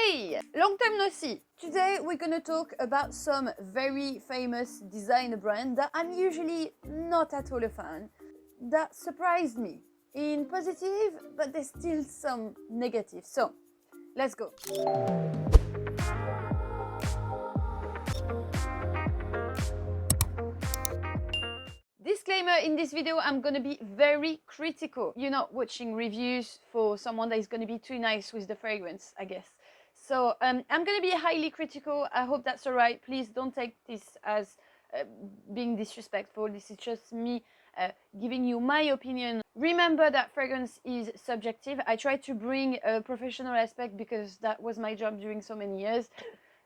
Hey! Long time no see. Today we're gonna talk about some very famous designer brand that I'm usually not at all a fan, that surprised me in positive, but there's still some negative. So, let's go. Disclaimer, in this video I'm gonna be very critical. You're not watching reviews for someone that is gonna be too nice with the fragrance, I guess. So I'm gonna be highly critical. I hope that's alright. Please don't take this as being disrespectful. This is just me giving you my opinion. Remember that fragrance is subjective. I try to bring a professional aspect because that was my job during so many years.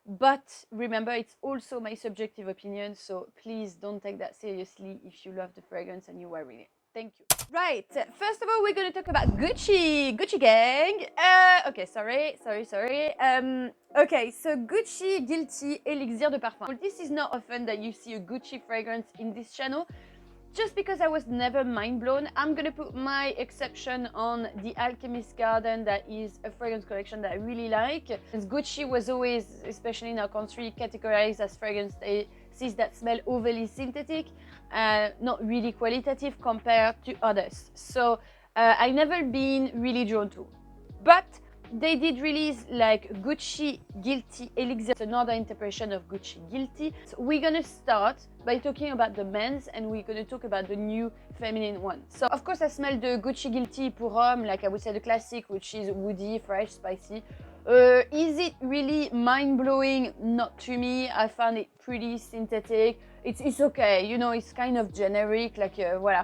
But remember, it's also my subjective opinion, so please don't take that seriously if you love the fragrance and you're wearing it. Thank you. Right, first of all, we're going to talk about Gucci gang. Okay, sorry. Okay, so Gucci GUIlty Elixir de Parfum. This is not often that you see a Gucci fragrance in this channel. Just because I was never mind blown, I'm gonna put my exception on the Alchemist Garden. That is a fragrance collection that I really like. As Gucci was always, especially in our country, categorized as fragrances that smell overly synthetic, not really qualitative compared to others. So I've never been really drawn to. But they did release like Gucci GUIlty Elixir, another interpretation of Gucci GUIlty. So we're gonna start by talking about the men's and we're gonna talk about the new feminine one. So of course I smelled the Gucci GUIlty Pour Homme, like I would say the classic, which is woody, fresh, spicy. Is it really mind-blowing? Not to me. I found it pretty synthetic. It's okay, you know, it's kind of generic, like voila.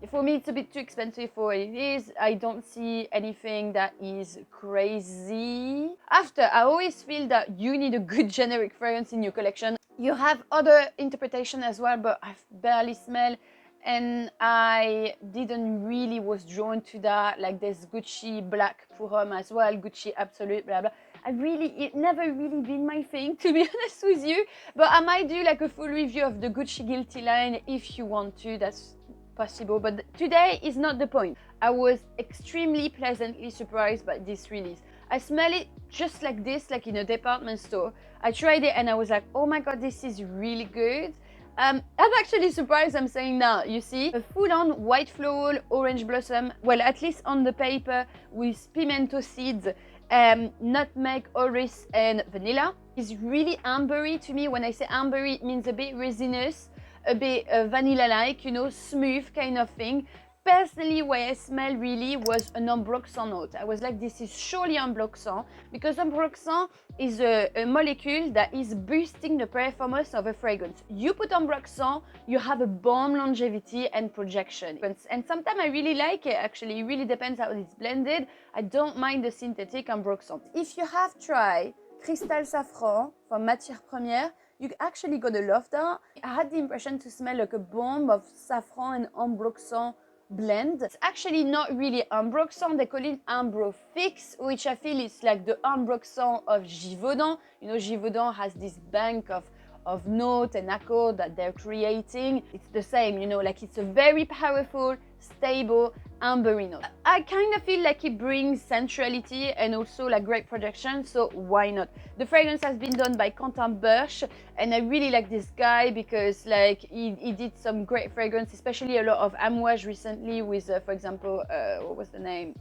For me, it's a bit too expensive for what it is. I don't see anything that is crazy. After, I always feel that you need a good generic fragrance in your collection. You have other interpretation as well, but I've barely smelled, and I didn't really was drawn to that. Like there's Gucci Black Pour Homme as well, Gucci Absolute, blah blah. It never really been my thing, to be honest with you. But I might do like a full review of the Gucci GUIlty line if you want to. That's possible, but today is not the point. I was extremely pleasantly surprised by this release. I smell it just like this, like in a department store. I tried it and I was like, oh my god, this is really good. I'm actually surprised I'm saying now. You see, a full-on white floral orange blossom, well, at least on the paper, with pimento seeds, nutmeg, orris, and vanilla. It's really ambery to me. When I say ambery, it means a bit resinous, a bit vanilla-like, you know, smooth kind of thing. Personally, what I smell really was an ambroxan note. I was like, this is surely ambroxan, because ambroxan is a molecule that is boosting the performance of a fragrance. You put ambroxan, you have a bomb longevity and projection. And sometimes I really like it, actually. It really depends how it's blended. I don't mind the synthetic ambroxan. If you have tried Cristal Saffron from Matières Premières, you're actually gonna love that. I had the impression to smell like a bomb of saffron and ambroxan blend. It's actually not really ambroxan, they call it ambrofix, which I feel is like the ambroxan of Givaudan. You know, Givaudan has this bank of notes and accords that they're creating. It's the same, you know, like it's a very powerful, stable, ambery note. I kind of feel like it brings sensuality and also like great projection, so why not? The fragrance has been done by Quentin Birch, and I really like this guy because like he did some great fragrance, especially a lot of amouage recently with, for example, what was the name?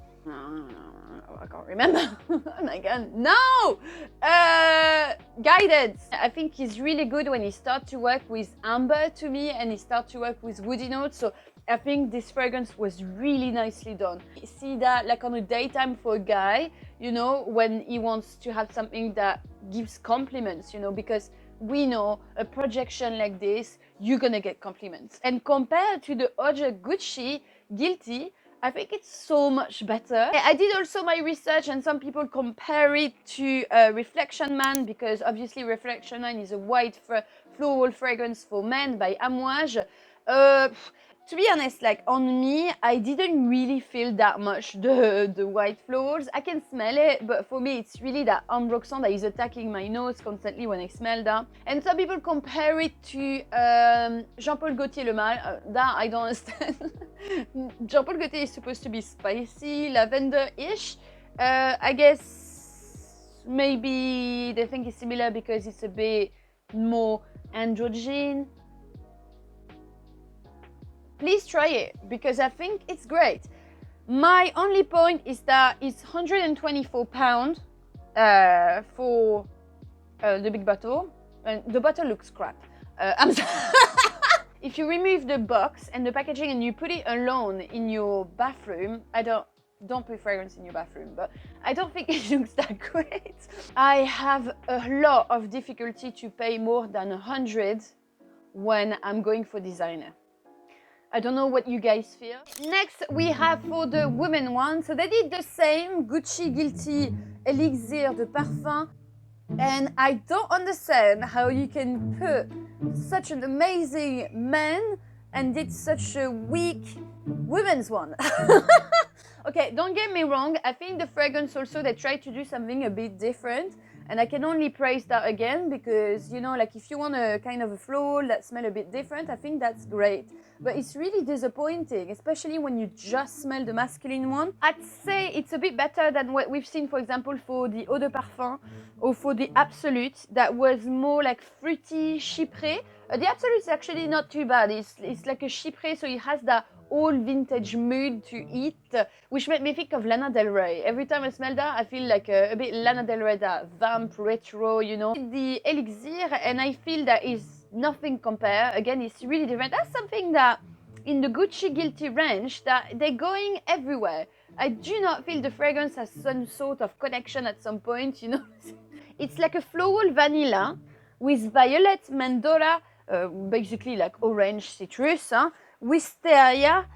I can't remember. Oh my god, no! Guidance. I think he's really good when he starts to work with amber to me and he starts to work with woody notes. So I think this fragrance was really nicely done. You see that like on a daytime for a guy, you know, when he wants to have something that gives compliments, you know, because we know a projection like this, you're gonna get compliments. And compared to the other Gucci GUIlty, I think it's so much better. I did also my research and some people compare it to Reflection Man, because obviously Reflection Man is a white floral fragrance for men by Amouage. To be honest, like on me, I didn't really feel that much the white florals. I can smell it, but for me, it's really that ambroxan that is attacking my nose constantly when I smell that. And some people compare it to Jean-Paul Gaultier Le Male. That I don't understand. Jean-Paul Gaultier is supposed to be spicy, lavender-ish. I guess Maybe they think it's similar because it's a bit more androgyne. Please try it because I think it's great. My only point is that it's £124 for the big bottle, and the bottle looks crap. I'm sorry. If you remove the box and the packaging and you put it alone in your bathroom, don't put fragrance in your bathroom, but I don't think it looks that great. I have a lot of difficulty to pay more than 100 when I'm going for designer. I don't know what you guys feel. Next, we have for the women one. So they did the same, Gucci GUIlty Elixir de Parfum. And I don't understand how you can put such an amazing man and did such a weak women's one. Okay, don't get me wrong. I think the fragrance also, they tried to do something a bit different. And I can only praise that again because, you know, like if you want a kind of a floral that smell a bit different, I think that's great. But it's really disappointing, especially when you just smell the masculine one. I'd say it's a bit better than what we've seen, for example, for the Eau de Parfum or for the Absolute, that was more like fruity, chypré. The Absolute is actually not too bad. It's like a chypré, so it has that old vintage mood to it, which made me think of Lana Del Rey. Every time I smell that, I feel like a bit Lana Del Rey, that vamp retro, you know. The Elixir, and I feel that is nothing compare. Again, it's really different. That's something that in the Gucci GUIlty range, that they're going everywhere. I do not feel the fragrance has some sort of connection at some point, you know. It's like a floral vanilla with violet mandora, basically like orange citrus, wisteria,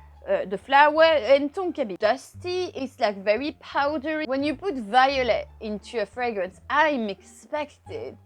the flower, and tonka. Dusty, it's like very powdery. When you put violet into a fragrance, I'm expecting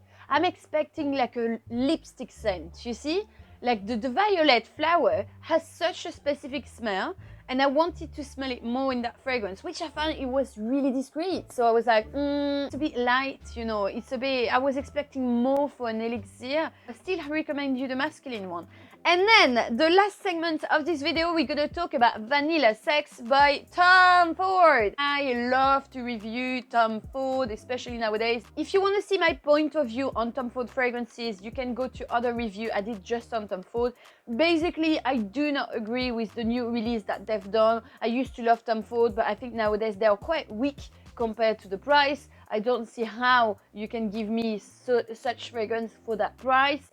like a lipstick scent, you see? Like the violet flower has such a specific smell, and I wanted to smell it more in that fragrance, which I found it was really discreet. So I was like, it's a bit light, you know, it's a bit, I was expecting more for an elixir. I still recommend you the masculine one. And then the last segment of this video, we're gonna talk about Vanilla Sex by Tom Ford. I love to review Tom Ford, especially nowadays. If you want to see my point of view on Tom Ford fragrances, you can go to other review I did just on Tom Ford. Basically, I do not agree with the new release that they've done. I used to love Tom Ford, but I think nowadays they are quite weak compared to the price. I don't see how you can give me such fragrance for that price.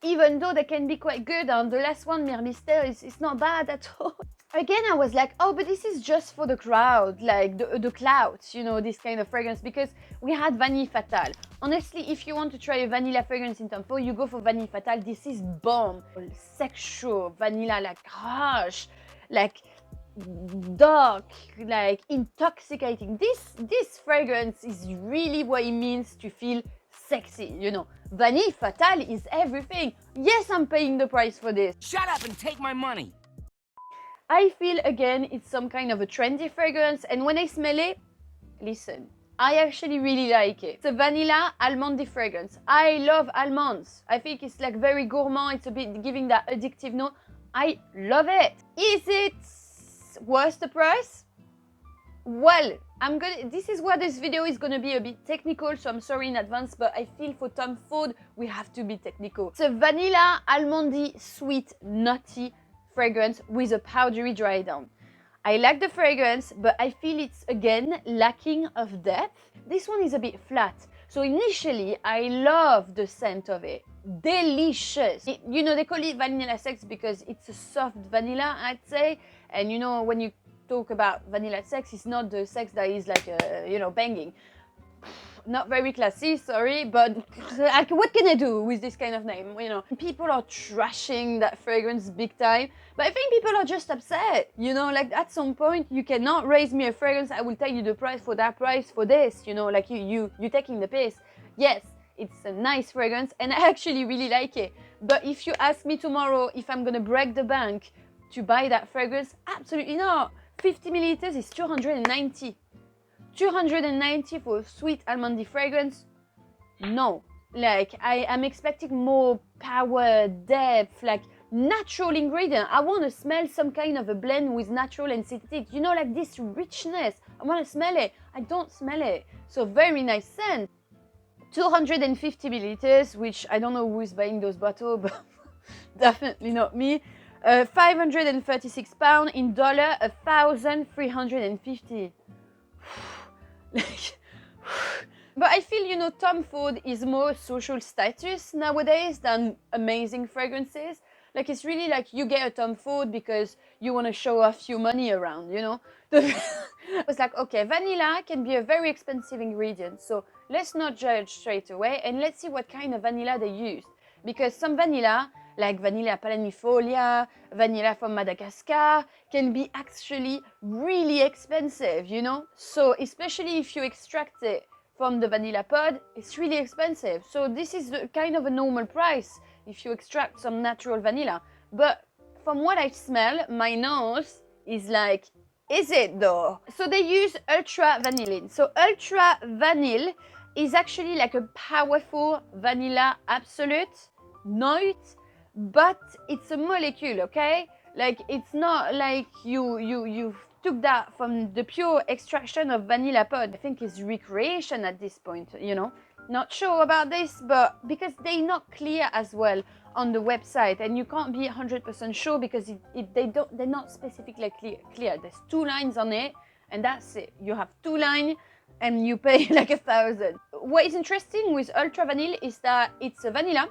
Even though they can be quite good, and the last one, Mer Mystère, is not bad at all. Again, I was like, oh, but this is just for the crowd, like the clout, you know, this kind of fragrance, because we had Vanille Fatale. Honestly, if you want to try a vanilla fragrance in Tom Ford, you go for Vanille Fatale. This is bomb. Sexual, vanilla, like harsh, like dark, like intoxicating. This fragrance is really what it means to feel sexy, you know. Vanille Fatale is everything. Yes, I'm paying the price for this. Shut up and take my money. I feel, again, it's some kind of a trendy fragrance, and when I smell it, listen, I actually really like it. It's a vanilla almond fragrance. I love almonds. I think it's like very gourmand. It's a bit giving that addictive note. I love it. Is it worth the price? Well, this is where this video is gonna be a bit technical, so I'm sorry in advance, but I feel for Tom Ford, we have to be technical. It's a vanilla, almondy, sweet, nutty fragrance with a powdery dry down. I like the fragrance, but I feel it's, again, lacking of depth. This one is a bit flat. So initially, I love the scent of it. Delicious. You know, they call it Vanilla Sex because it's a soft vanilla, I'd say. And you know, when you talk about vanilla sex, it's not the sex that is like, you know, banging. Not very classy, sorry, but what can I do with this kind of name, you know? People are trashing that fragrance big time, but I think people are just upset, you know, like at some point you cannot raise me a fragrance, I will tell you the price for that price for this, you know, like you're taking the piss. Yes, it's a nice fragrance and I actually really like it, but if you ask me tomorrow if I'm gonna break the bank to buy that fragrance, absolutely not. 50 milliliters is 290. 290 for a sweet almondy fragrance? No. Like, I'm expecting more power, depth, like natural ingredient. I want to smell some kind of a blend with natural and synthetic. You know, like this richness. I want to smell it. I don't smell it. So very nice scent. 250 milliliters, which I don't know who is buying those bottles, but definitely not me. 536 pounds in dollar, 1,350. Like, but I feel, you know, Tom Ford is more social status nowadays than amazing fragrances. Like, it's really like you get a Tom Ford because you want to show off your money around, you know? I was like, okay, vanilla can be a very expensive ingredient, so let's not judge straight away and let's see what kind of vanilla they use. Because some vanilla, like vanilla palenifolia, vanilla from Madagascar, can be actually really expensive, you know? So especially if you extract it from the vanilla pod, it's really expensive. So this is the kind of a normal price if you extract some natural vanilla. But from what I smell, my nose is like, is it though? So they use ultra vanillin. So ultra vanille is actually like a powerful vanilla absolute, NOIT, but it's a molecule, okay? Like, it's not like you took that from the pure extraction of vanilla pod. I think it's recreation at this point, you know? Not sure about this, but because they're not clear as well on the website, and you can't be 100% sure because they're not specifically clear. There's 2 lines on it, and that's it. You have 2 lines, and you pay like 1,000. What is interesting with Ultra Vanille is that it's a vanilla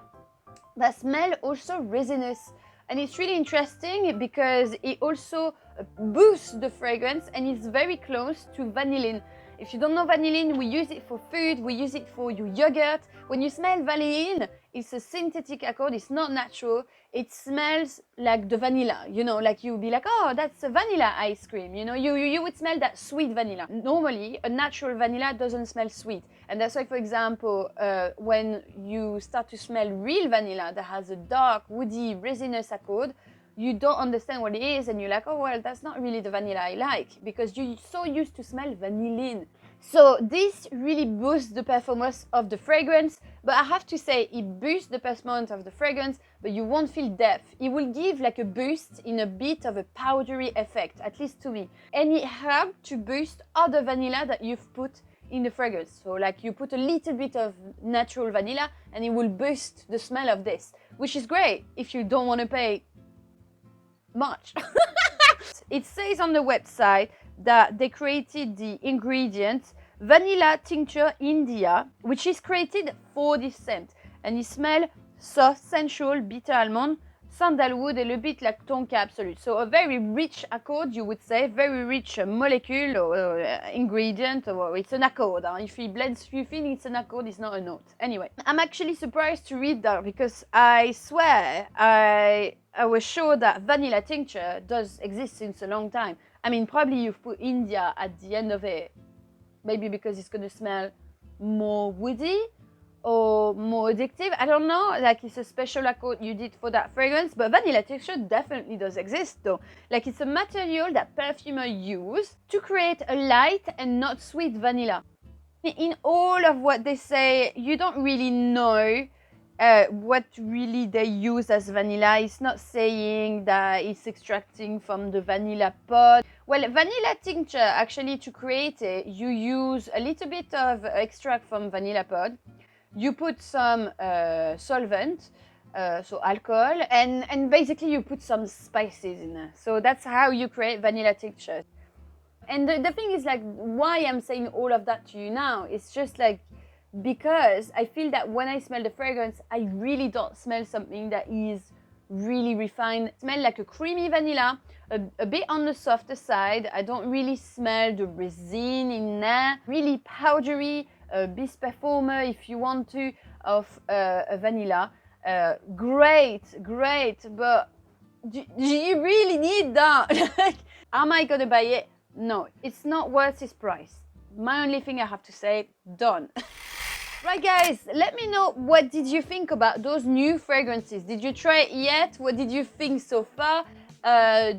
that smells also resinous, and it's really interesting because it also boosts the fragrance and it's very close to vanillin. If you don't know vanillin, we use it for food, we use it for your yogurt. When you smell vanillin, it's a synthetic accord, it's not natural. It smells like the vanilla, you know, like you'll be like, oh, that's a vanilla ice cream, you know, you would smell that sweet vanilla. Normally, a natural vanilla doesn't smell sweet. And that's why, for example, when you start to smell real vanilla that has a dark, woody, resinous accord, you don't understand what it is and you're like, oh, well, that's not really the vanilla I like, because you're so used to smell vanillin. So this really boosts the performance of the fragrance, but I have to say it boosts the performance of the fragrance, but you won't feel depth. It will give like a boost in a bit of a powdery effect, at least to me. And it helped to boost other vanilla that you've put in the fragrance. So like you put a little bit of natural vanilla and it will boost the smell of this, which is great if you don't want to pay much. It says on the website that they created the ingredient vanilla tincture India, which is created for this scent, and it smells soft, sensual, bitter almond, sandalwood, a little bit like tonka absolute. So a very rich accord, you would say, very rich molecule or ingredient, or it's an accord. If it blends few things, it's an accord, it's not a note. Anyway, I'm actually surprised to read that because I swear I was sure that vanilla tincture does exist since a long time. I mean, probably you've put India at the end of it, maybe because it's going to smell more woody or more addictive. I don't know, like it's a special accord you did for that fragrance, but vanilla tincture definitely does exist though. Like it's a material that perfumers use to create a light and not sweet vanilla. In all of what they say, you don't really know what really they use as vanilla. It's not saying that it's extracting from the vanilla pod. Well, vanilla tincture, actually, to create it, you use a little bit of extract from vanilla pod. You put some solvent, so alcohol, and basically you put some spices in there. So that's how you create vanilla tincture. And the thing is, like, why I'm saying all of that to you now, it's just like, because I feel that when I smell the fragrance, I really don't smell something that is really refined. I smell like a creamy vanilla, a bit on the softer side. I don't really smell the resin in there. Really powdery, bis performer if you want to, of a vanilla. Great, but do you really need that? Like, am I gonna buy it? No, it's not worth its price. My only thing I have to say, done. Right guys, let me know what did you think about those new fragrances. Did you try it yet? What did you think so far?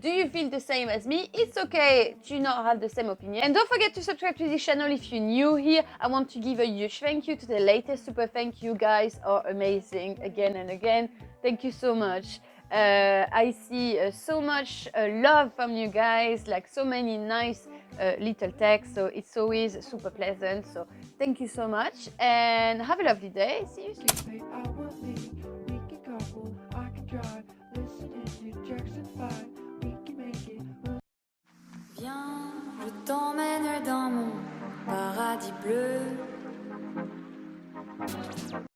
Do you feel the same as me? It's okay to not have the same opinion. And don't forget to subscribe to this channel if you're new here. I want to give a huge thank you to the latest super thank you. Guys are amazing again and again. Thank you so much. I see so much love from you guys, like so many nice little text, so it's always super pleasant. So thank you so much and have a lovely day. See you soon. Viens, je t'emmène dans mon paradis bleu.